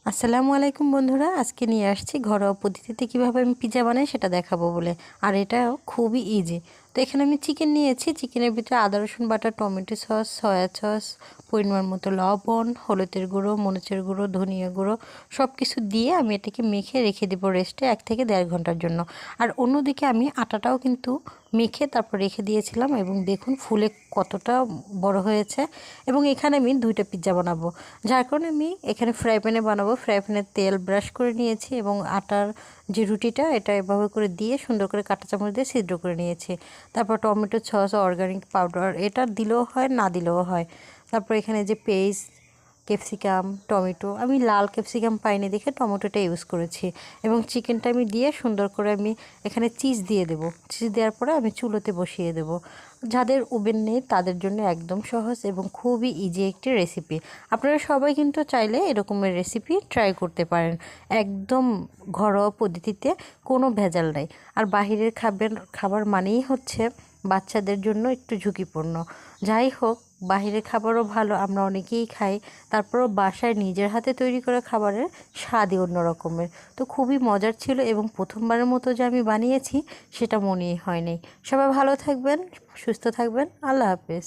আসসালামু আলাইকুম বন্ধুরা, আজকে নিয়ে আসছি ঘরোয়া পদ্ধতিতে কীভাবে আমি পিৎজা বানাই সেটা দেখাবো বলে। আর এটা খুবই ইজি। তো এখানে আমি চিকেন নিয়েছি, চিকেনের ভিতরে আদা রসুন বাটা, টমেটো সস, সয়া সস, পরিমাণ মতো লবণ, হলুদের গুঁড়ো, মরিচের গুঁড়ো, ধনিয়া গুঁড়ো সব কিছু দিয়ে আমি এটাকে মেখে রেখে দেবো রেস্টে 1 থেকে 1.5 ঘন্টার জন্য। আর অন্যদিকে আমি আটাটাও কিন্তু মেখে তারপর রেখে দিয়েছিলাম এবং দেখুন ফুলে কতটা বড় হয়েছে। এবং এখানে আমি 2টা পিৎজা বানাবো, যার কারণে আমি এখানে ফ্রাই প্যানে বানাবো। ফ্রাই প্যানে তেল ব্রাশ করে নিয়েছি এবং আটার যে রুটিটা এটা এভাবে করে দিয়ে সুন্দর করে কাঁটা চামচ দিয়ে ছিদ্র করে নিয়েছি। তারপর টমেটো সস, অর্গানিক পাউডার এটা দিলেও হয়, না দিলেও হয়। তারপর এখানে যে পেস্ট, ক্যাপসিকাম, টমেটো, আমি লাল ক্যাপসিকাম পাইনি দেখে টমেটোটা ইউজ করেছি। এবং চিকেনটা আমি দিয়ে সুন্দর করে আমি এখানে চিজ দিয়ে দেব। চিজ দেওয়ার পরে আমি চুলোতে বসিয়ে দেব। যাদের ওভেন নেই তাদের জন্য একদম সহজ এবং খুবই ইজি একটি রেসিপি। আপনারা সবাই কিন্তু চাইলে এরকমের রেসিপি ট্রাই করতে পারেন। একদম ঘরোয়া পদ্ধতিতে, কোনো ভেজাল নাই। আর বাহিরের খাবার মানেই হচ্ছে বাচ্চাদের জন্য একটু ঝুঁকিপূর্ণ। যাই হোক, বাহিরের খাবারও ভালো, আমরা অনেকেই খাই। তারপরও বাসায় নিজের হাতে তৈরি করা খাবারের স্বাদই অন্য রকমের। তো খুবই মজার ছিল এবং প্রথমবারের মতো যে আমি বানিয়েছি সেটা মনেই হয়নি। সবাই ভালো থাকবেন, সুস্থ থাকবেন। আল্লাহ হাফেজ।